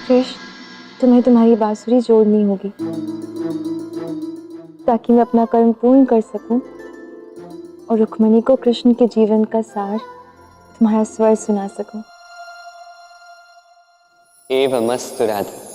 कृष्ण, तुम्हें तुम्हारी बांसुरी जोड़नी होगी ताकि मैं अपना कर्म पूर्ण कर सकूं और रुक्मिणी को कृष्ण के जीवन का सार तुम्हारा स्वर सुना सकूं। एवमस्तु राधा।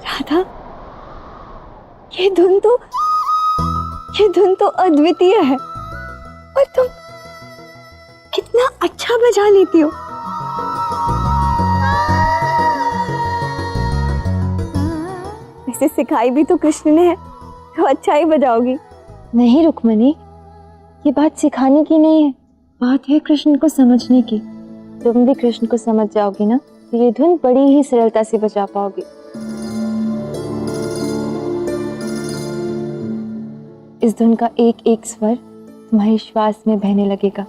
राधा, ये धुन तो अद्वितीय है और तुम कितना अच्छा बजा लेती हो। वैसे सिखाई भी तो कृष्ण ने है, तो अच्छा ही बजाओगी। नहीं रुक्मिणी, ये बात सिखाने की नहीं है, बात है कृष्ण को समझने की। तुम भी कृष्ण को समझ जाओगी ना, तो ये धुन बड़ी ही सरलता से बजा पाओगी। इस धुन का एक एक स्वर तुम्हारे श्वास में बहने लगेगा।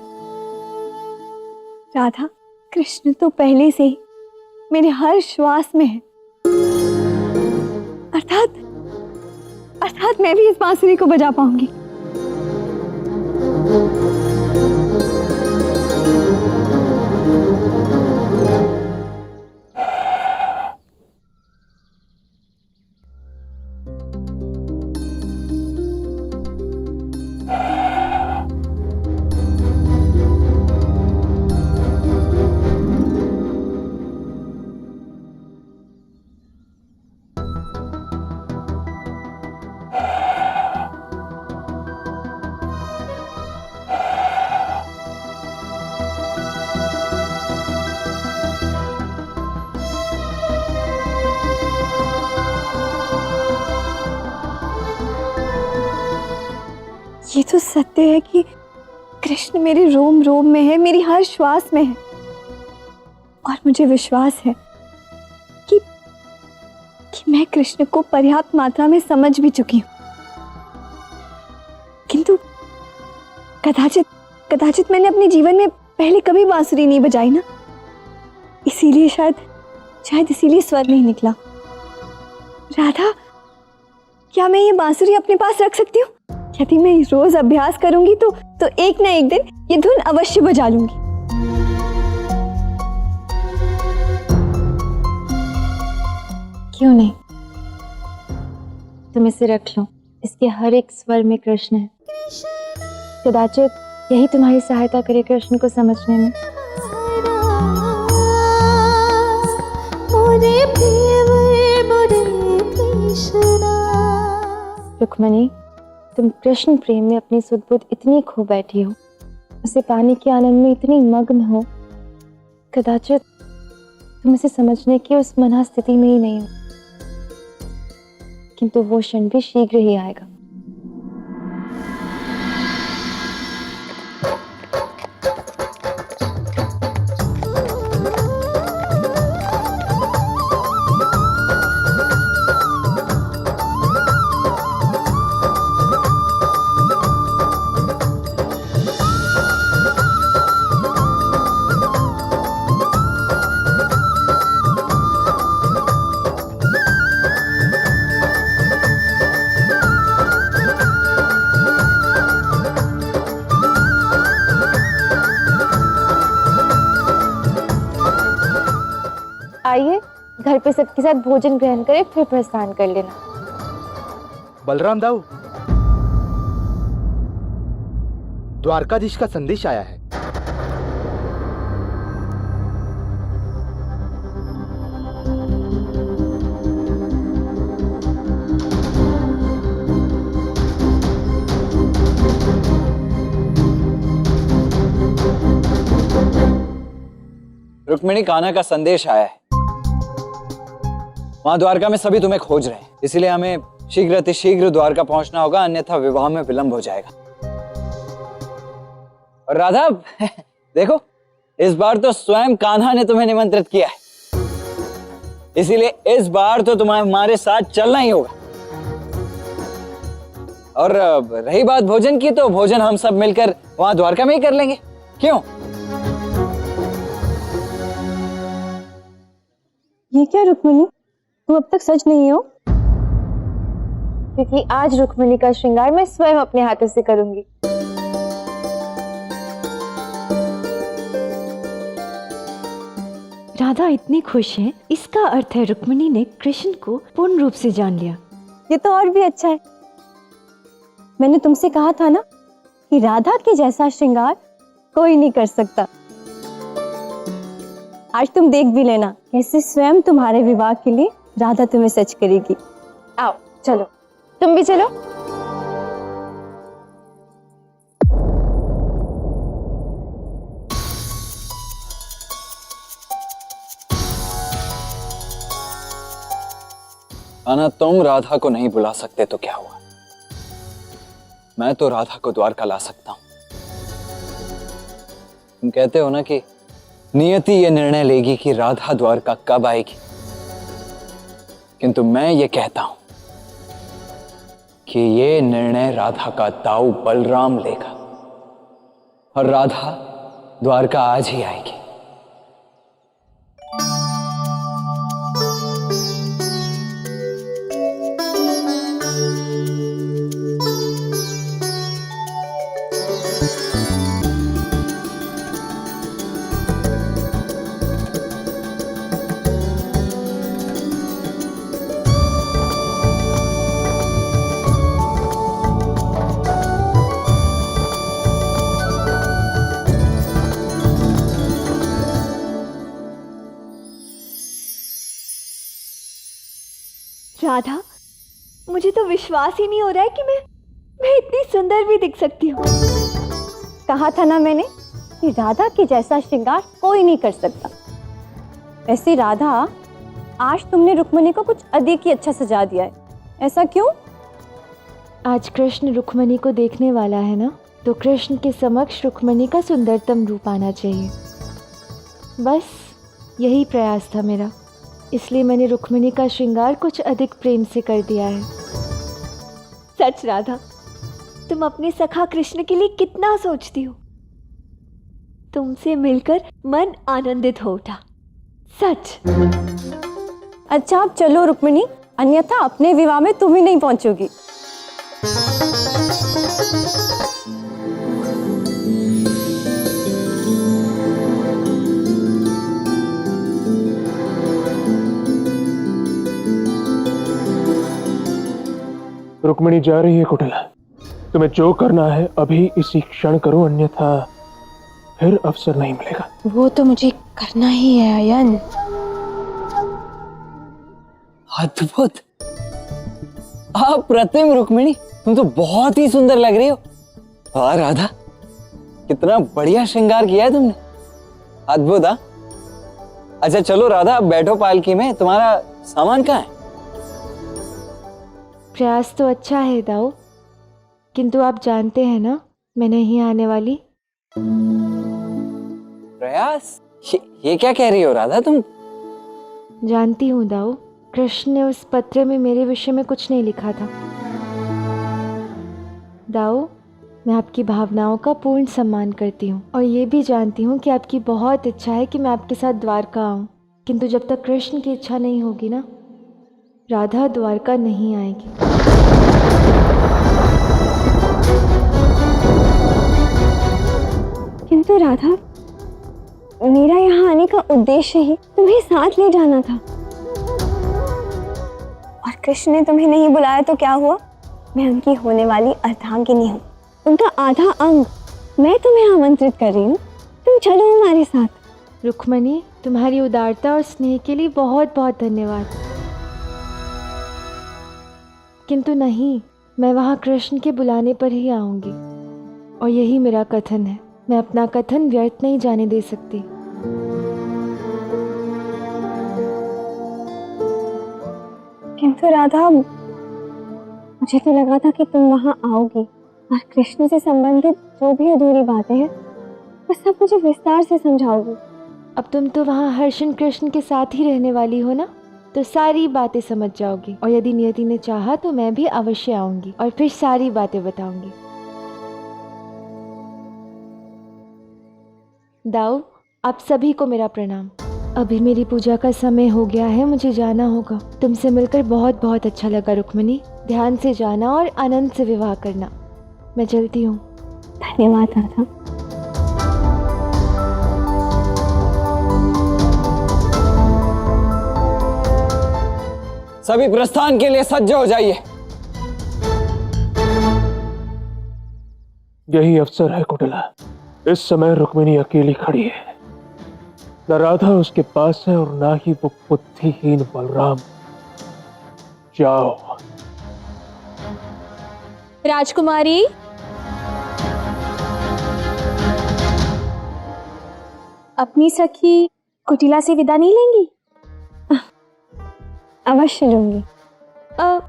राधा, कृष्ण तो पहले से ही मेरे हर श्वास में है। अर्थात मैं भी इस बांसुरी को बजा पाऊंगी। ये तो सत्य है कि कृष्ण मेरे रोम रोम में है, मेरी हर श्वास में है। और मुझे विश्वास है कि मैं कृष्ण को पर्याप्त मात्रा में समझ भी चुकी हूँ। किंतु कदाचित मैंने अपने जीवन में पहले कभी बांसुरी नहीं बजाई ना, इसीलिए शायद इसीलिए स्वर नहीं निकला। राधा, क्या मैं ये बांसुरी अपने पास रख सकती हूँ? यदि मैं रोज अभ्यास करूंगी तो एक ना एक दिन ये धुन अवश्य बजा लूंगी। क्यों नहीं, तुम इसे रख लो। इसके हर एक स्वर में कृष्ण है। कदाचित यही तुम्हारी सहायता करे कृष्ण को समझने में। रुक्मिणी, तुम कृष्ण प्रेम में अपनी सुध-बुध इतनी खो बैठी हो, उसे पाने के आनंद में इतनी मग्न हो, कदाचित तुम इसे समझने की उस मना स्थिति में ही नहीं हो। किंतु वो क्षण भी शीघ्र ही आएगा। घर पे सबके साथ भोजन ग्रहण करे फिर प्रस्थान कर लेना। बलराम दाऊ, द्वारकाधीश का संदेश आया है। रुक्मिणी, कान्हा का संदेश आया है। वहां द्वारका में सभी तुम्हें खोज रहे हैं, इसलिए हमें शीघ्र अतिशीघ्र द्वारका पहुंचना होगा, अन्यथा विवाह में विलंब हो जाएगा। और राधा देखो, इस बार तो स्वयं कान्हा ने तुम्हें निमंत्रित किया है, इसीलिए इस बार तो तुम्हें हमारे साथ चलना ही होगा। और रही बात भोजन की, तो भोजन हम सब मिलकर वहां द्वारका में ही कर लेंगे, क्यों? ये क्या रुक्मिणी, तुम अब तक सच नहीं हो? क्योंकि आज रुक्मिणी का श्रृंगार मैं स्वयं अपने हाथों से करूंगी। राधा इतनी खुश है, इसका अर्थ है रुक्मिणी ने कृष्ण को पूर्ण रूप से जान लिया। ये तो और भी अच्छा है। मैंने तुमसे कहा था ना कि राधा के जैसा श्रृंगार कोई नहीं कर सकता। आज तुम देख भी लेना कैसे स्वयं तुम्हारे विवाह के लिए राधा तुम्हें सच करेगी। आओ चलो, तुम भी चलो। कान्हा, तुम राधा को नहीं बुला सकते तो क्या हुआ? मैं तो राधा को द्वारका ला सकता हूं। तुम कहते हो ना कि नियति ये निर्णय लेगी कि राधा द्वारका कब आएगी, किंतु मैं ये कहता हूं कि ये निर्णय राधा का दाऊ बलराम लेगा और राधा द्वारका आज ही आएगी। राधा, मुझे तो विश्वास ही नहीं हो रहा है कि मैं इतनी सुंदर भी दिख सकती हूँ। कहा था ना मैंने कि राधा के जैसा श्रृंगार कोई नहीं कर सकता। वैसे राधा, आज तुमने रुक्मिणी को कुछ अधिक ही अच्छा सजा दिया है, ऐसा क्यों? आज कृष्ण रुक्मिणी को देखने वाला है ना, तो कृष्ण के समक्ष रुक्मिणी का सुंदरतम रूप आना चाहिए। बस यही प्रयास था मेरा, इसलिए मैंने रुक्मिणी का श्रृंगार कुछ अधिक प्रेम से कर दिया है। सच राधा, तुम अपने सखा कृष्ण के लिए कितना सोचती हो। तुमसे मिलकर मन आनंदित हो उठा, सच। अच्छा अब चलो रुक्मिणी, अन्यथा अपने विवाह में तुम ही नहीं पहुंचोगी। रुक्मिणी जा रही है कुटिल। तुम्हें जो करना है अभी इसी क्षण करो, अन्यथा फिर अवसर नहीं मिलेगा। वो तो मुझे करना ही है आयन। अद्भुत, अप्रतिम रुक्मिणी, तुम तो बहुत ही सुंदर लग रही हो। वाह राधा, कितना बढ़िया श्रृंगार किया है तुमने, अद्भुत। हाँ, अच्छा चलो राधा, अब बैठो पालकी में। तुम्हारा सामान कहाँ है? प्रयास तो अच्छा है दाऊ, किंतु आप जानते हैं ना मैं नहीं आने वाली। प्रयास? ये क्या कह रही हो राधा तुम? जानती हूँ दाऊ, कृष्ण ने उस पत्र में मेरे विषय में कुछ नहीं लिखा था। दाऊ, मैं आपकी भावनाओं का पूर्ण सम्मान करती हूँ और ये भी जानती हूँ कि आपकी बहुत इच्छा है कि मैं आपके साथ द्वारका आऊँ, किंतु जब तक कृष्ण की इच्छा नहीं होगी ना, राधा द्वारका नहीं आएगी। किंतु राधा, मेरा यहाँ आने का उद्देश्य ही तुम्हें साथ ले जाना था। कृष्ण ने तुम्हें नहीं बुलाया तो क्या हुआ? मैं उनकी होने वाली अर्धांगिनी हूँ, उनका आधा अंग। मैं तुम्हें आमंत्रित कर रही हूँ, तुम चलो हमारे साथ। रुक्मणी, तुम्हारी उदारता और स्नेह के लिए बहुत बहुत धन्यवाद। किंतु नहीं, मैं वहाँ कृष्ण के बुलाने पर ही आऊंगी, और यही मेरा कथन है। मैं अपना कथन व्यर्थ नहीं जाने दे सकती। किंतु राधा, मुझे तो लगा था कि तुम वहां आओगी और कृष्ण से संबंधित जो भी अधूरी बातें हैं वो सब मुझे विस्तार से समझाओगी। अब तुम तो वहाँ हर्षण कृष्ण के साथ ही रहने वाली हो ना, तो सारी बातें समझ जाओगी। और यदि नियति ने चाहा तो मैं भी अवश्य आऊंगी और फिर सारी बातें बताऊंगी। दाऊ, आप सभी को मेरा प्रणाम। अभी मेरी पूजा का समय हो गया है, मुझे जाना होगा। तुमसे मिलकर बहुत बहुत अच्छा लगा रुक्मणी। ध्यान से जाना और आनंद से विवाह करना। मैं चलती हूँ। धन्यवाद राधा। सभी प्रस्थान के लिए सज्ज हो जाइए। यही अवसर है कुटिला। इस समय रुक्मिणी अकेली खड़ी है, न राधा उसके पास है और ना ही वो बुद्धिहीन बलराम। जाओ। राजकुमारी, अपनी सखी कुटिला से विदा नहीं लेंगी? अवश्य लूंगी।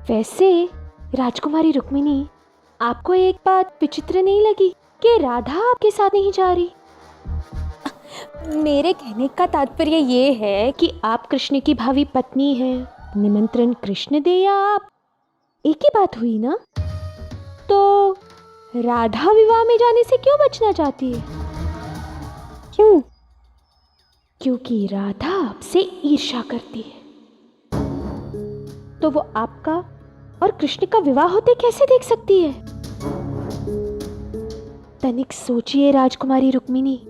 वैसे राजकुमारी रुक्मिणी, आपको एक बात विचित्र नहीं लगी कि राधा आपके साथ नहीं जा रही? मेरे कहने का तात्पर्य ये है कि आप कृष्ण की भावी पत्नी हैं। निमंत्रण कृष्ण दे या आप, एक ही बात हुई ना? तो राधा विवाह में जाने से क्यों बचना चाहती है? क्यों? क्योंकि राधा आपसे ईर्ष्या करती है। तो वो आपका और कृष्ण का विवाह होते कैसे देख सकती है? तनिक सोचिए राजकुमारी रुक्मिणी,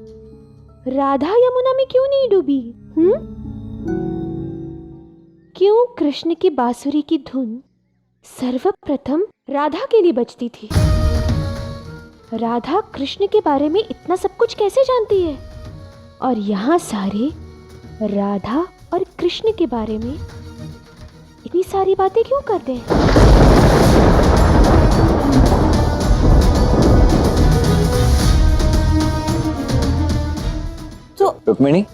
राधा यमुना में क्यों नहीं डूबी? क्यों कृष्ण की बांसुरी की धुन सर्वप्रथम राधा के लिए बजती थी? राधा कृष्ण के बारे में इतना सब कुछ कैसे जानती है? और यहाँ सारे राधा और कृष्ण के बारे में इतनी सारी बातें क्यों करते हैं? तो रुक्मिणी,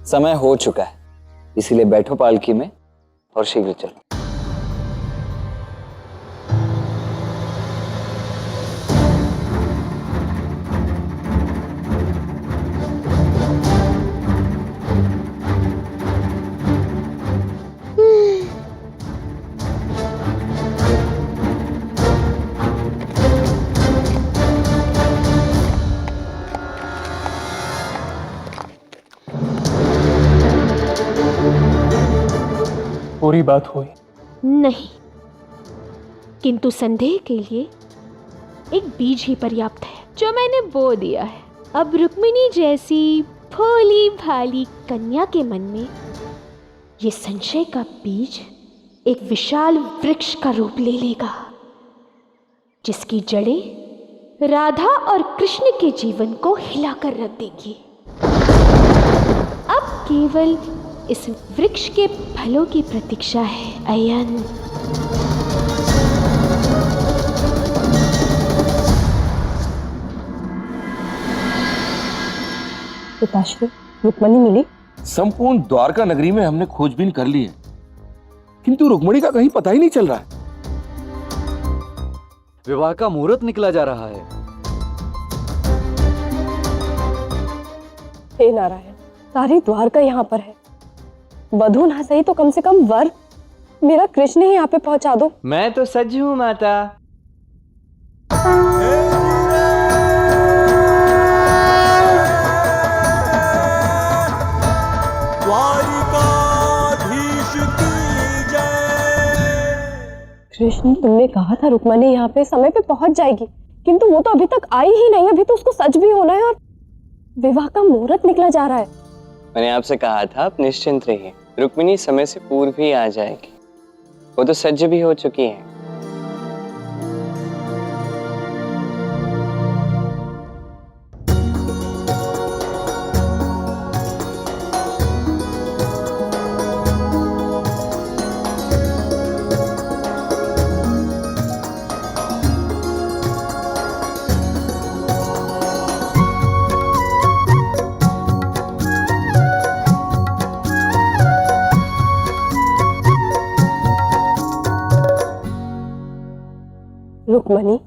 समय हो चुका है, इसीलिए बैठो पालकी में और शीघ्र चलो। पूरी बात हुई? नहीं, किंतु संदेह के लिए एक बीज ही पर्याप्त है जो मैंने बो दिया है। अब रुक्मिणी जैसी भोली भाली कन्या के मन में ये संशय का बीज एक विशाल वृक्ष का रूप ले लेगा, जिसकी जड़ें राधा और कृष्ण के जीवन को हिलाकर रख देगी। अब केवल इस वृक्ष के फलों की प्रतीक्षा है अयन। पिताश्री, रुक्मणी मिली? संपूर्ण द्वारका नगरी में हमने खोजबीन कर ली है, किंतु रुक्मणी का कहीं पता ही नहीं चल रहा है। विवाह का मुहूर्त निकला जा रहा है। हे नारायण, सारी द्वारका यहाँ पर है। वधू ना सही तो कम से कम वर मेरा कृष्ण ही यहाँ पे पहुंचा दो। मैं तो सज हूँ माता। कृष्ण, तुमने कहा था रुक्मणी यहाँ पे समय पे पहुंच जाएगी, किंतु वो तो अभी तक आई ही नहीं। अभी तो उसको सच भी होना है और विवाह का मुहूर्त निकला जा रहा है। मैंने आपसे कहा था आप निश्चिंत रहिए, रुक्मिणी समय से पूर्व ही आ जाएगी। वो तो सज्ज भी हो चुकी हैं। रुक्मणी,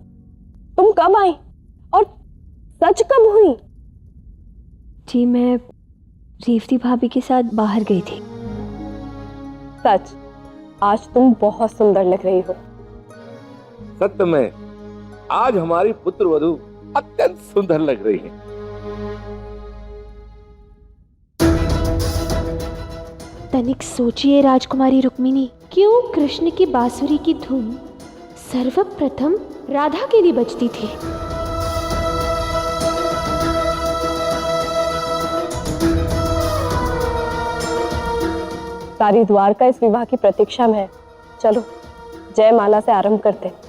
तुम कब आई और सच कब हुई? जी मैं रेवती भाभी के साथ बाहर गई थी। सच, आज तुम बहुत सुंदर लग रही हो। सत्य में आज हमारी पुत्र वधू अत्यंत सुंदर लग रही है। तनिक सोचिए राजकुमारी रुक्मिणी, क्यों कृष्ण की बांसुरी की धुन सर्वप्रथम राधा के लिए बजती थी? सारी द्वारका इस विवाह की प्रतीक्षा में है। चलो जयमाला से आरंभ करते हैं।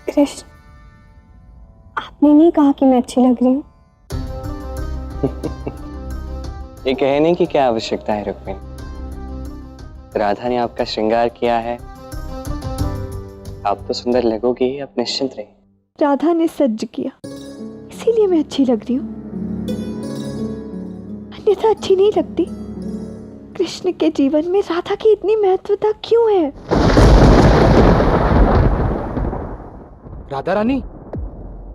कृष्ण, आपने नहीं कहा कि मैं अच्छी लग रही हूँ? ये कहने की क्या आवश्यकता है रुक्मिणी? राधा ने आपका श्रृंगार किया है, आप तो सुंदर लगोगी ही, आप निश्चिंत रहिए। राधा ने सज्ज किया, इसीलिए मैं अच्छी लग रही हूँ, अन्यथा अच्छी नहीं लगती। कृष्ण के जीवन में राधा की इतनी महत्वता क्यों है? राधा रानी,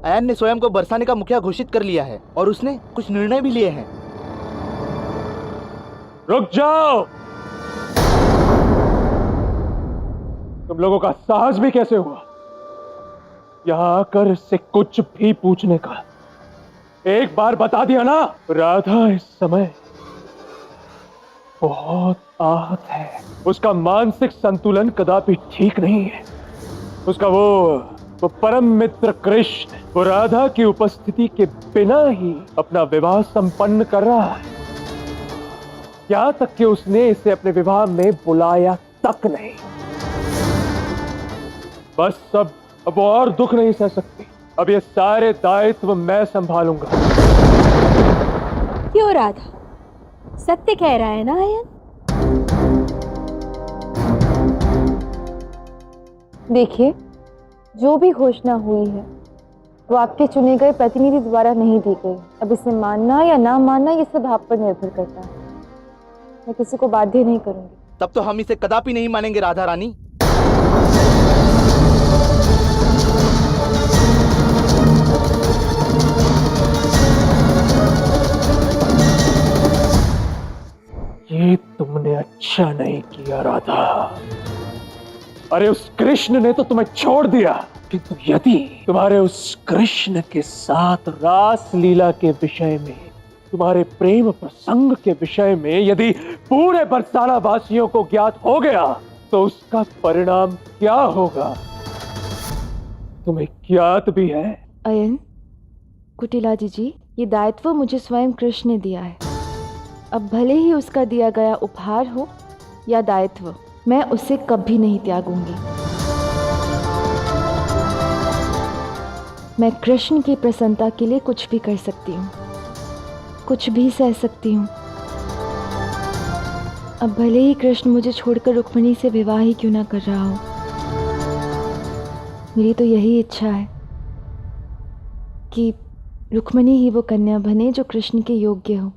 अयन ने स्वयं को बरसाने का मुखिया घोषित कर लिया है और उसने कुछ निर्णय भी लिए हैं। रुक जाओ। तुम लोगों का साहस भी कैसे हुआ यहां आकर इससे कुछ भी पूछने का? एक बार बता दिया ना। राधा इस समय बहुत आहत है, उसका मानसिक संतुलन कदापि ठीक नहीं है। उसका वो परम मित्र कृष्ण, वो राधा की उपस्थिति के बिना ही अपना विवाह संपन्न कर रहा है। यहां तक कि उसने इसे अपने विवाह में बुलाया तक नहीं। बस अब वो और दुख नहीं सह सकती। अब ये सारे दायित्व मैं संभालूंगा। क्यों राधा, सत्य कह रहा है ना अयन? देखिए, जो भी घोषणा हुई है वो आपके चुने गए प्रतिनिधि द्वारा नहीं दी गई। अब इसे मानना या ना मानना ये सब आप पर निर्भर करता है। मैं किसी को बाध्य नहीं करूंगी। तब तो हम इसे कदापि नहीं मानेंगे राधा रानी। ये तुमने अच्छा नहीं किया राधा। अरे उस कृष्ण ने तो तुम्हें छोड़ दिया, किंतु यदि तुम्हारे उस कृष्ण के साथ रास लीला के विषय में, तुम्हारे प्रेम प्रसंग के विषय में यदि पूरे बरसाना वासियों को ज्ञात हो गया तो उसका परिणाम क्या होगा तुम्हें ज्ञात भी है? अयन, कुटिला जी, ये दायित्व मुझे स्वयं कृष्ण ने दिया है। अब भले ही उसका दिया गया उपहार हो या दायित्व, मैं उसे कभी नहीं त्यागूंगी। मैं कृष्ण की प्रसन्नता के लिए कुछ भी कर सकती हूँ, कुछ भी सह सकती हूँ। अब भले ही कृष्ण मुझे छोड़कर रुक्मिणी से विवाह ही क्यों ना कर रहा हो, मेरी तो यही इच्छा है कि रुक्मिणी ही वो कन्या बने जो कृष्ण के योग्य हो।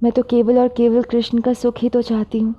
मैं तो केवल और केवल कृष्ण का सुख ही तो चाहती हूँ।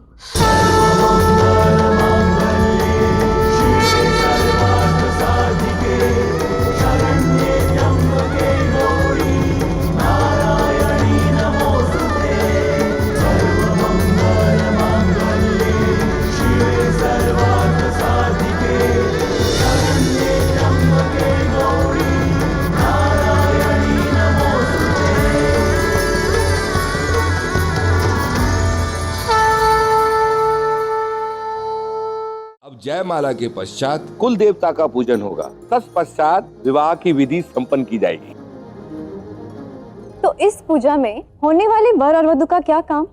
जयमाला के पश्चात कुल देवता का पूजन होगा। तत्पश्चात विवाह की विधि संपन्न की जाएगी। तो इस पूजा में होने वाले वर और वधू का क्या काम?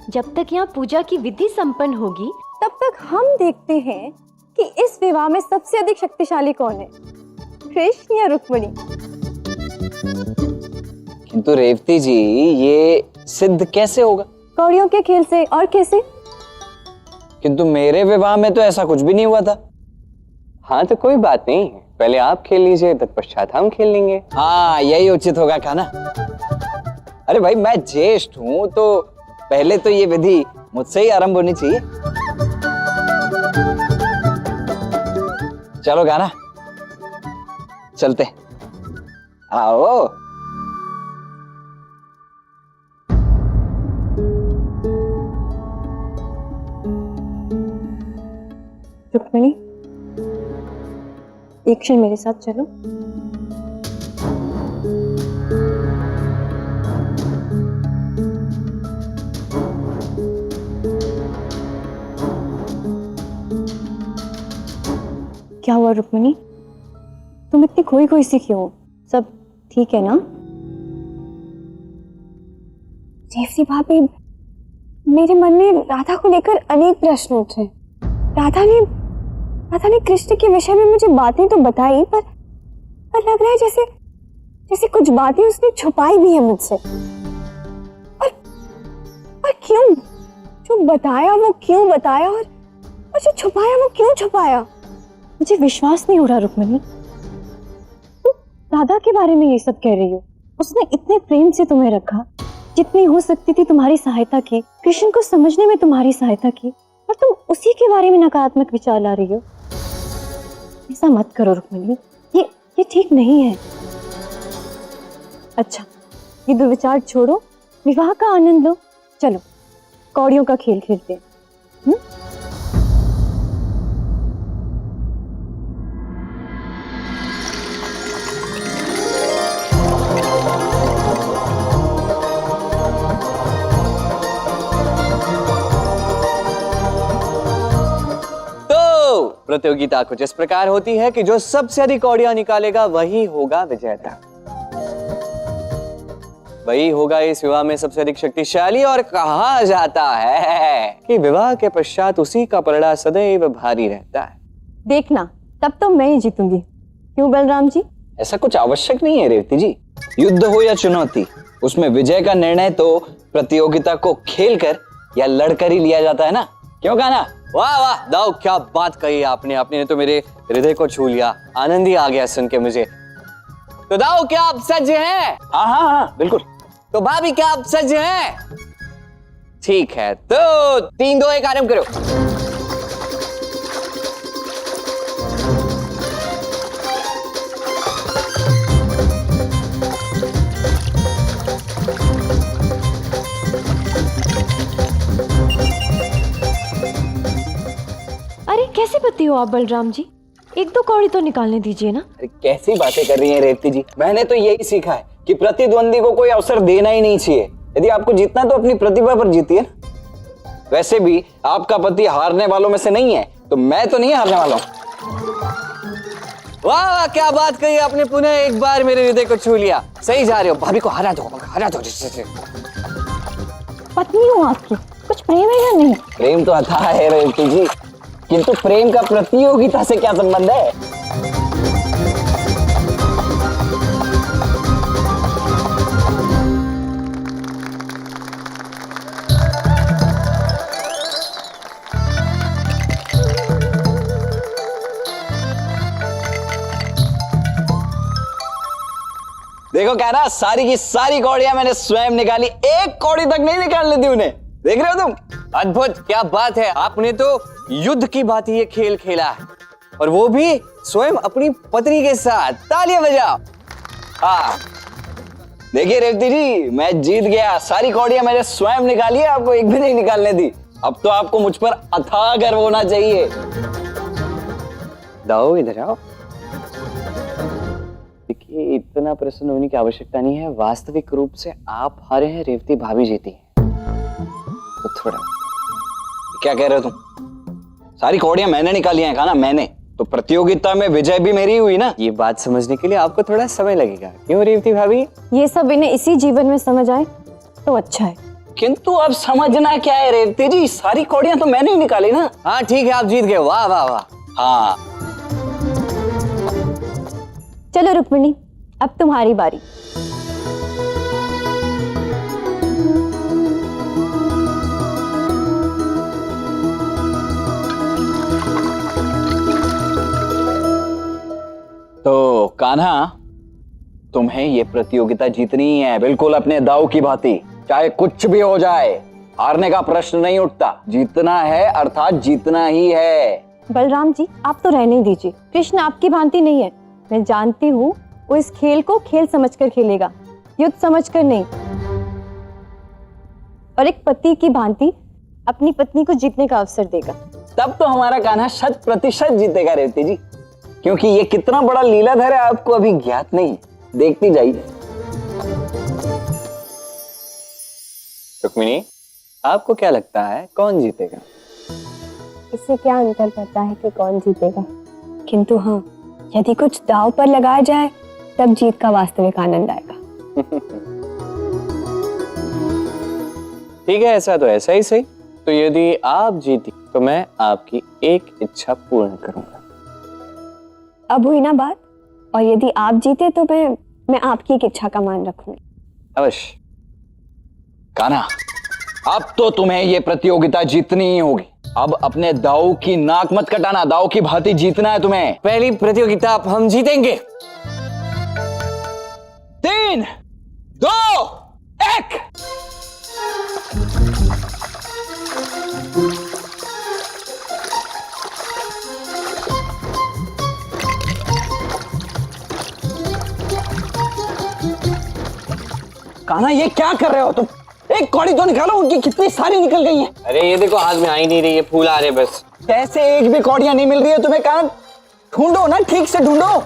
जब तक यहाँ पूजा की विधि संपन्न होगी तब तक हम देखते हैं कि इस विवाह में सबसे अधिक शक्तिशाली कौन है, कृष्ण या रुक्मिणी। किंतु रेवती जी, ये सिद्ध कैसे होगा? कौड़ियों के खेल से। और कैसे? किंतु मेरे विवाह में तो ऐसा कुछ भी नहीं हुआ था। हाँ तो कोई बात नहीं, पहले आप खेल लीजिए, तत्पश्चात हम खेल लेंगे। हाँ, यही उचित होगा खाना। अरे भाई, मैं ज्येष्ठ हूं तो पहले तो ये विधि मुझसे ही आरंभ होनी चाहिए। चलो गाना, चलते आओ। रुक्मिणी, एक क्षण मेरे साथ चलो। क्या हुआ रुक्मिणी, तुम इतनी खोई खोई सी क्यों हो? सब ठीक है ना? रेवती भाभी, मेरे मन में राधा को लेकर अनेक प्रश्न उठे। राधा ने कृष्ण के विषय में मुझे बातें तो बताई, पर लग रहा है जैसे कुछ बातें उसने छुपाई भी है मुझसे। और क्यों? जो बताया वो क्यों बताया, और जो छुपाया वो क्यों छुपाया? मुझे विश्वास नहीं हो रहा रुक्मिणी, तुम राधा के बारे में ये सब कह रही हो। उसने इतने प्रेम से तुम्हें रखा, जितनी हो सकती थी तुम्हारी सहायता की, कृष्ण को समझने में तुम्हारी सहायता की, और तुम उसी के बारे में नकारात्मक विचार ला रही हो। ऐसा मत करो रुक्मिणी, ये ठीक नहीं है। अच्छा, ये दुर्विचार छोड़ो, विवाह का आनंद लो। चलो कौड़ियों का खेल खेलते हैं। प्रतियोगिता कुछ इस प्रकार होती है कि जो सबसे अधिक कौड़ियां निकालेगा वही होगा विजेता। वही होगा इस विवाह में सबसे अधिक शक्तिशाली, और कहा जाता है कि विवाह के पश्चात उसी का पलड़ा सदैव भारी रहता है। देखना, तब तो मैं ही जीतूंगी। क्यों बलराम जी? ऐसा कुछ आवश्यक नहीं है रेवती जी। युद्ध हो या चुनौती, उसमें विजय का निर्णय तो प्रतियोगिता को खेलकर या लड़कर ही लिया जाता है ना। क्यों गाना? वाह वाह दाऊ, क्या बात कही आपने तो मेरे हृदय को छू लिया। आनंद ही आ गया सुन के मुझे। तो दाऊ, क्या आप सज हैं? हाँ हाँ हाँ, बिल्कुल। तो भाभी, क्या आप सज हैं? ठीक है, तो 3 2 1 आरंभ करो। अरे कैसे पति हो आप बलराम जी? 1-2 कौड़ी तो निकालने दीजिए ना। अरे कैसी बातें कर रही हैं रेवती जी, मैंने तो यही सीखा है कि प्रतिद्वंदी को कोई अवसर देना ही नहीं चाहिए। यदि आपको जीतना तो अपनी प्रतिभा पर जीतिए ना। वैसे भी आपका पति हारने वालों में से नहीं है, तो मैं तो नहीं हारने वाला हूं। वाह, क्या बात कही आपने, पुनः एक बार मेरे हृदय को छू लिया। सही जा रहे हो, भाभी को हरा दो। पत्नी हूँ आपकी, कुछ प्रेम है या नहीं? प्रेम तो अथाह है रेवती जी, किंतु प्रेम का प्रतियोगिता से क्या संबंध है? देखो क्या ना, सारी की सारी कौड़ियां मैंने स्वयं निकाली, एक कौड़ी तक नहीं निकालने दी उन्हें। देख रहे हो तुम? अद्भुत, क्या बात है। आपने तो युद्ध की बात ये खेल खेला है, और वो भी स्वयं अपनी पत्नी के साथ। तालियां बजाओ। हाँ, देखिए रेवती जी, मैं जीत गया। सारी कौड़ियां मैंने स्वयं निकाली है, आपको एक भी नहीं निकालने दी। अब तो आपको मुझ पर अथाह गर्व होना चाहिए। दाऊ, इधर आओ। देखिए, इतना प्रसन्न होने की आवश्यकता नहीं है। वास्तविक रूप से आप हारे हैं, रेवती भाभी जीती है। तो थोड़ा क्या कह रहे हो तुम? सारी कौड़ियां मैंने निकाली हैं कान्हा, मैंने। तो प्रतियोगिता में विजय भी मेरी हुई ना। ये बात समझने के लिए आपको थोड़ा समय लगेगा, क्यों रेवती भाभी? ये सब इन्हें इसी जीवन में समझ आए तो अच्छा है। किंतु अब समझना क्या है रेवती जी, सारी कौड़ियां तो मैंने ही निकाली ना। हाँ ठीक है, आप जीत गए। वाह वाह वाह। हाँ चलो रुक्मिणी, अब तुम्हारी बारी। तो कान्हा, तुम्हें ये प्रतियोगिता जीतनी ही है, बिल्कुल अपने दाव की भांति, चाहे कुछ भी हो जाए। हारने का प्रश्न नहीं उठता, जीतना है अर्थात जीतना ही है। बलराम जी, आप तो रहने दीजिए। कृष्ण आपकी भांति नहीं है, मैं जानती हूँ। वो इस खेल को खेल समझकर खेलेगा, युद्ध समझकर नहीं। और एक पति की भांति अपनी पत्नी को जीतने का अवसर देगा। तब तो हमारा कान्हा 100% जीतेगा रेवती जी, क्योंकि ये कितना बड़ा लीलाधर है आपको अभी ज्ञात नहीं। देखती जाइए। रुक्मिणी, आपको क्या लगता है कौन जीतेगा? इससे क्या अंतर पड़ता है कि कौन जीतेगा, किंतु हाँ, यदि कुछ दांव पर लगाया जाए तब जीत का वास्तविक आनंद आएगा। ठीक है, ऐसा तो ऐसा ही सही। तो यदि आप जीती तो मैं आपकी एक इच्छा पूर्ण करूंगा। अब हुई ना बात। और यदि आप जीते तो मैं आपकी एक इच्छा का मान रखूंगी। अवश्य। कान्हा, अब तो तुम्हें ये प्रतियोगिता जीतनी ही होगी। अब अपने दाव की नाक मत कटाना, दाव की भांति जीतना है तुम्हें। पहली प्रतियोगिता हम जीतेंगे। 3, 2, 1। कान्हा, ये क्या कर रहे हो तुम? एक कौड़ी तो निकालो, उनकी कितनी सारी निकल गई हैं। अरे ये देखो, हाथ में आ ही नहीं रही है, फूल आ रहे बस। कैसे एक भी कौड़ियां नहीं मिल रही है तुम्हें? कान ढूंढो ना, ठीक से ढूंढो।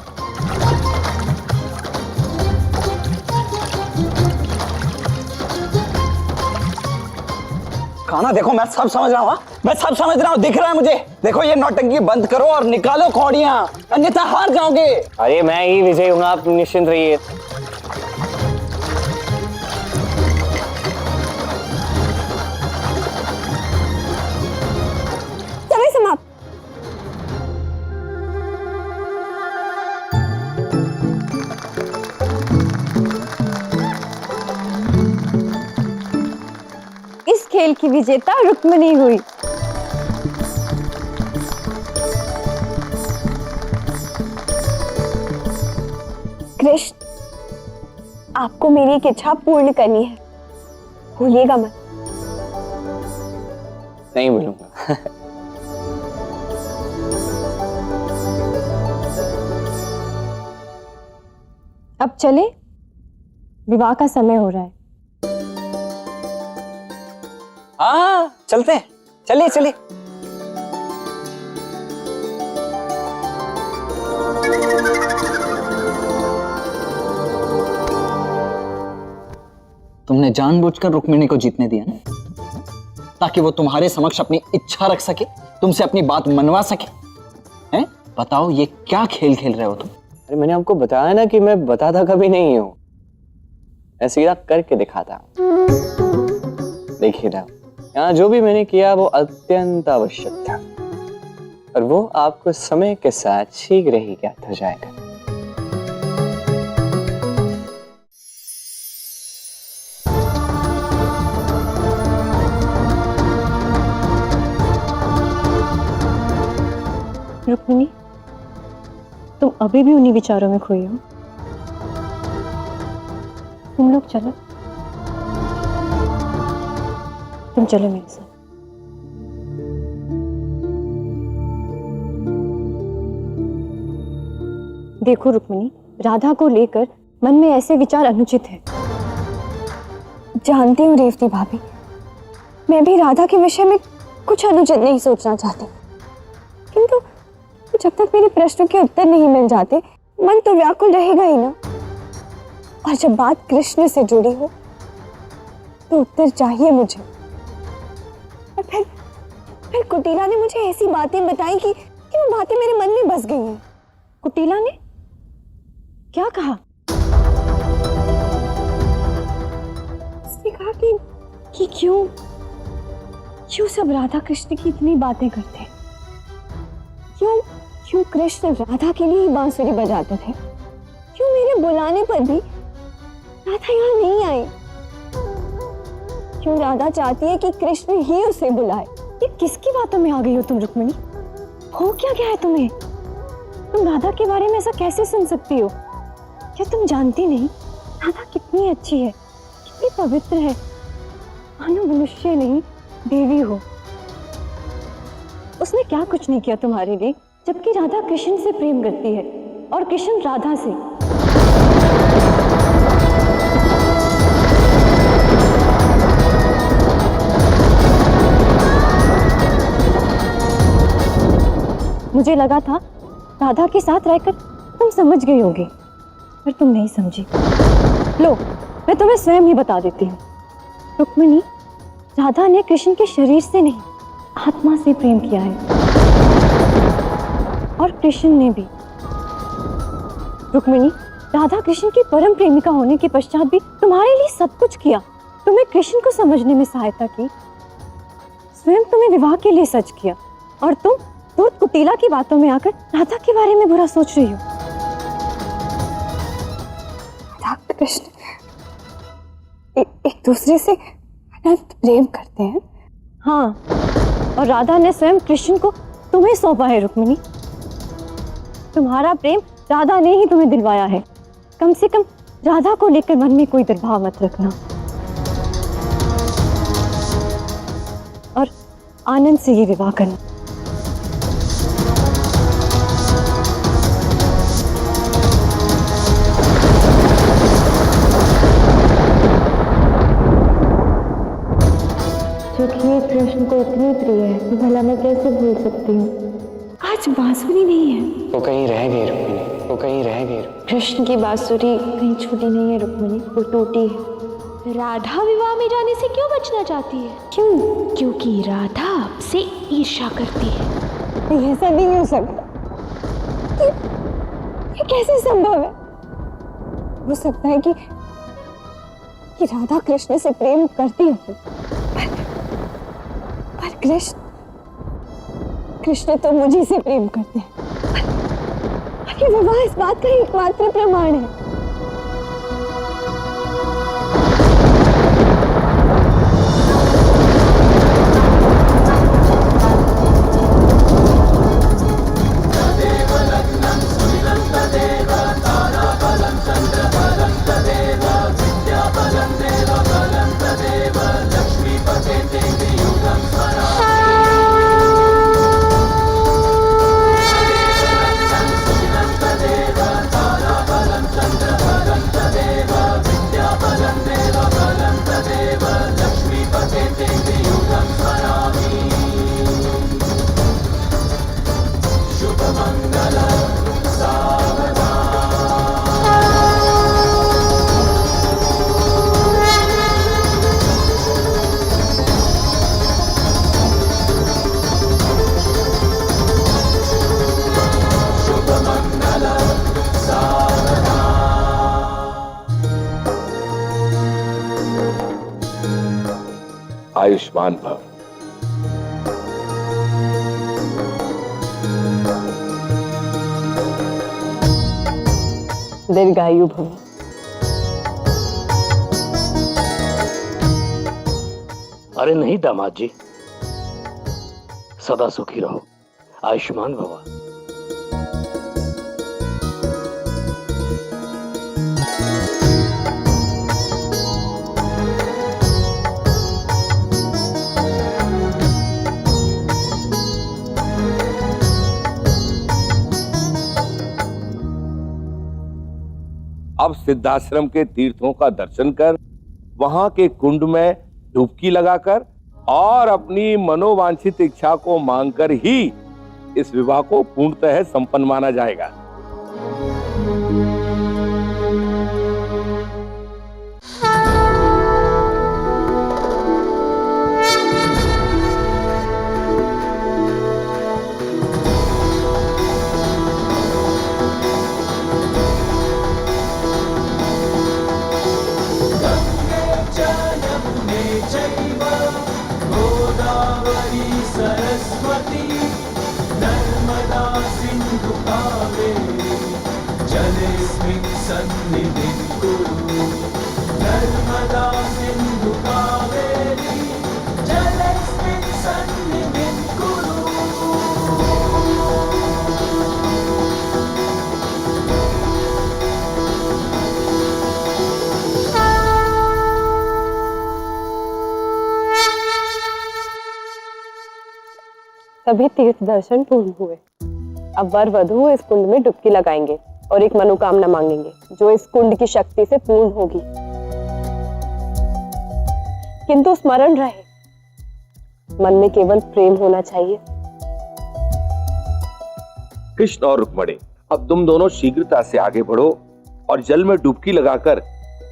कान्हा देखो, मैं सब समझ रहा हूँ, मैं सब समझ रहा हूँ, दिख रहा है मुझे। देखो, ये नौटंकी बंद करो और निकालो कौड़ियां, अन्यथा हार जाओगे। अरे मैं ही विजय हूँ, आप निश्चिंत रहिए। समय समाप्त। इस खेल की विजेता रुक्मिणी हुई। कृष्ण, आपको मेरी एक इच्छा पूर्ण करनी है, भूलिएगा मत। नहीं भूलूंगा। अब चले, विवाह का समय हो रहा है। हाँ, चलते हैं, चलिए चलिए। तुमने जानबूझकर रुक्मिणी को जीतने दिया ना, ताकि वो तुम्हारे समक्ष अपनी इच्छा रख सके, तुमसे अपनी बात मनवा सके। हैं? बताओ, ये क्या खेल खेल रहे हो तुम? अरे मैंने आपको बताया ना कि मैं बताता कभी नहीं हूं, मैं सीधा करके दिखाता हूं। देखिए ना, यहाँ जो भी मैंने किया वो अत्यंत आवश्यक था, और वो आपको समय के साथ शीघ्र ही ज्ञात हो जाएगा। रुक्मिणी, तुम अभी भी उन्हीं विचारों में खोई हो। तुम लोग चलो, तुम चलो मेरे साथ। देखो रुक्मिणी, राधा को लेकर मन में ऐसे विचार अनुचित है। जानती हूँ रेवती भाभी, मैं भी राधा के विषय में कुछ अनुचित नहीं सोचना चाहती, किंतु जब तक मेरे प्रश्नों के उत्तर नहीं मिल जाते मन तो व्याकुल रहेगा ही ना। और जब बात कृष्ण से जुड़ी हो तो उत्तर चाहिए मुझे। और फिर फिर कुटीला ने मुझे ऐसी बातें बताई कि वो बातें मेरे मन में बस गई हैं। कुटीला ने क्या कहा? उसने कहा कि क्यों सब राधा कृष्ण की इतनी बातें करते हैं, क्यों कृष्ण राधा के लिए ही बांसुरी बजाते थे, क्यों मेरे बुलाने पर भी राधा यहाँ नहीं आई, क्यों राधा चाहती है कि कृष्ण ही उसे बुलाए। ये किसकी बातों में आ गई हो तुम रुक्मिणी? हो क्या गया है तुम्हें? तुम राधा के बारे में ऐसा कैसे सुन सकती हो? क्या तुम जानती नहीं राधा कितनी अच्छी है, कितनी पवित्र है, मानो मनुष्य नहीं देवी हो। उसने क्या कुछ नहीं किया तुम्हारे लिए, जबकि राधा कृष्ण से प्रेम करती है और कृष्ण राधा से। मुझे लगा था राधा के साथ रहकर तुम समझ गई होगी, पर तुम नहीं समझी। लो, मैं तुम्हें स्वयं ही बता देती हूँ। रुक्मिणी, राधा ने कृष्ण के शरीर से नहीं, आत्मा से प्रेम किया है, और कृष्ण ने भी। रुक्मिणी, राधा कृष्ण की परम प्रेमिका होने के पश्चात भी तुम्हारे लिए सब कुछ किया, तुम्हें कृष्ण को समझने में सहायता की, स्वयं तुम्हें विवाह के लिए सच किया, और तुम दूध कुटीला की बातों में आकर राधा के बारे में बुरा सोच रही हो। राधा कृष्ण एक दूसरे से अनंत प्रेम करते हैं। हाँ, और राधा ने स्वयं कृष्ण को तुम्हें सौंपा है रुक्मिणी। तुम्हारा प्रेम राधा ने ही तुम्हें दिलवाया है। कम से कम राधा को लेकर मन में कोई दुर्भाव मत रखना, और आनंद से ये विवाह करना। जो खीर कृष्ण को इतनी प्रिय है, तो भला मैं कैसे भूल सकती हूँ। आज बांसुरी नहीं है। वो कहीं रह गई रुक्मिणी, वो कहीं रह गई। कृष्ण की बांसुरी कहीं छूटी नहीं है रुक्मिणी, वो टूटी है। राधा विवाह में जाने से क्यों बचना चाहती है? क्यों? क्योंकि राधा आपसे ईर्ष्या करती है। ये ऐसा नहीं हो सकता। ये कैसे संभव है? हो सकता है कि राधा कृष्ण से प्रेम करती हो, पर कृष्ण तो मुझे से प्रेम करते हैं। ये विवाह इस बात का एकमात्र प्रमाण है। आयुष्मान भव। दीर्घायु भव। अरे नहीं दामाद जी, सदा सुखी रहो, आयुष्मान भव। अब सिद्धाश्रम के तीर्थों का दर्शन कर, वहां के कुंड में डुबकी लगाकर और अपनी मनोवांछित इच्छा को मांगकर ही इस विवाह को पूर्णतः संपन्न माना जाएगा। सभी तीर्थ दर्शन पूर्ण हुए। अब वर वधु इस कुंड में डुबकी लगाएंगे और एक मनोकामना मांगेंगे जो इस कुंड की शक्ति से पूर्ण होगी। किंतु स्मरण रहे, मन में केवल प्रेम होना चाहिए। कृष्ण और रुक्मिणी, अब तुम दोनों शीघ्रता से आगे बढ़ो और जल में डुबकी लगाकर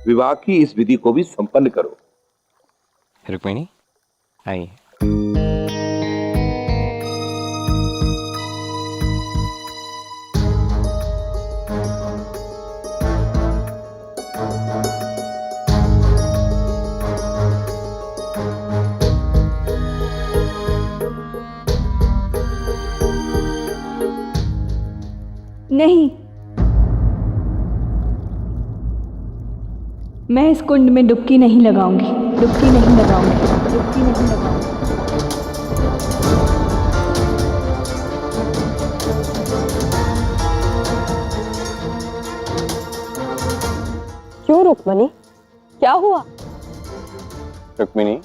विवाह की इस विधि को भी संपन्न करो। रुक्मिणी आइए। नहीं, मैं इस कुंड में डुबकी नहीं लगाऊंगी, डुबकी नहीं लगाऊंगी, डुबकी नहीं लगाऊंगी। क्यों रुक्मिणी, क्या हुआ? रुक्मिणी,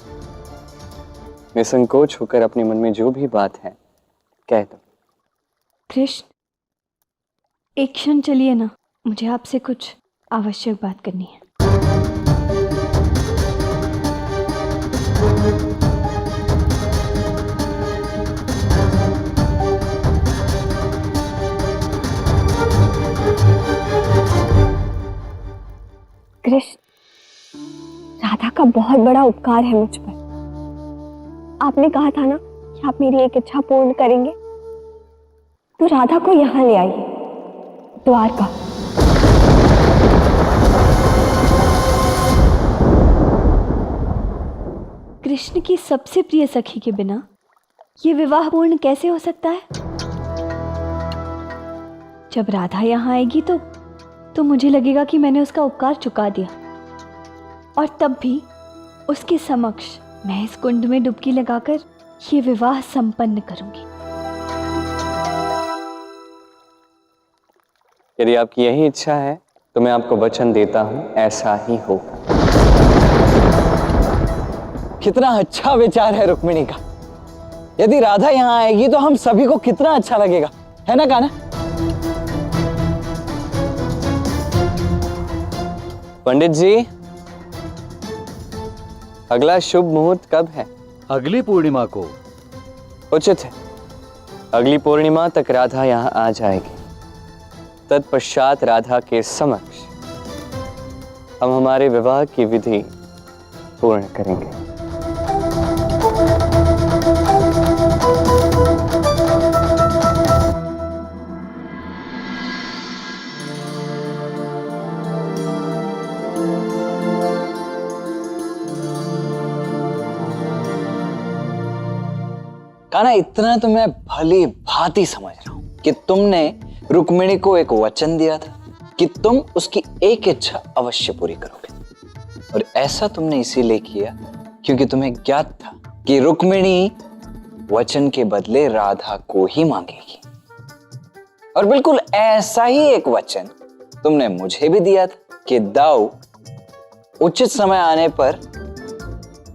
निसंकोच होकर अपने मन में जो भी बात है कह दो। कृष्ण, एक क्षण चलिए ना, मुझे आपसे कुछ आवश्यक बात करनी है। कृष्ण, राधा का बहुत बड़ा उपकार है मुझ पर। आपने कहा था ना कि आप मेरी एक इच्छा पूर्ण करेंगे, तो राधा को यहाँ ले आइए, द्वारका। कृष्ण की सबसे प्रिय सखी के बिना ये विवाह पूर्ण कैसे हो सकता है? जब राधा यहाँ आएगी तो मुझे लगेगा कि मैंने उसका उपकार चुका दिया, और तब भी उसके समक्ष मैं इस कुंड में डुबकी लगाकर ये विवाह संपन्न करूंगी। यदि आपकी यही इच्छा है तो मैं आपको वचन देता हूं, ऐसा ही होगा। कितना अच्छा विचार है रुक्मिणी का। यदि राधा यहाँ आएगी तो हम सभी को कितना अच्छा लगेगा, है ना कान्हा? पंडित जी, अगला शुभ मुहूर्त कब है? अगली पूर्णिमा को। उचित है, अगली पूर्णिमा तक राधा यहाँ आ जाएगी। तत्पश्चात राधा के समक्ष हम हमारे विवाह की विधि पूर्ण करेंगे। कान्हा, इतना तो मैं भली भांति समझ रहा हूं कि तुमने रुक्मिणी को एक वचन दिया था कि तुम उसकी एक इच्छा अवश्य पूरी करोगे, और ऐसा तुमने इसीलिए किया क्योंकि तुम्हें ज्ञात था कि रुक्मिणी वचन के बदले राधा को ही मांगेगी। और बिल्कुल ऐसा ही एक वचन तुमने मुझे भी दिया था कि दाऊ उचित समय आने पर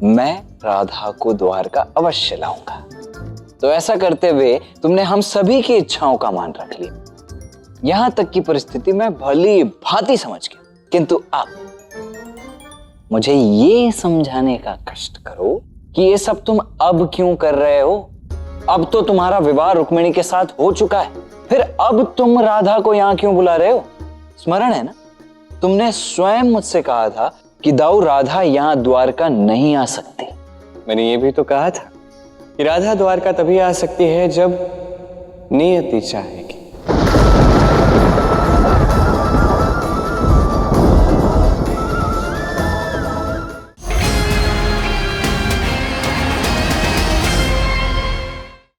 मैं राधा को द्वारका अवश्य लाऊंगा। तो ऐसा करते हुए तुमने हम सभी की इच्छाओं का मान रख लिया। यहां तक की परिस्थिति मैं भली भांति समझ गया, किंतु आप मुझे ये समझाने का कष्ट करो कि ये सब तुम अब क्यों कर रहे हो? अब तो तुम्हारा विवाह रुक्मिणी के साथ हो चुका है, फिर अब तुम राधा को यहां क्यों बुला रहे हो? स्मरण है ना, तुमने स्वयं मुझसे कहा था कि दाऊ राधा यहां द्वारका नहीं आ सकती। मैंने ये भी तो कहा था कि राधा द्वारका तभी आ सकती है जब नियति चाहेगी।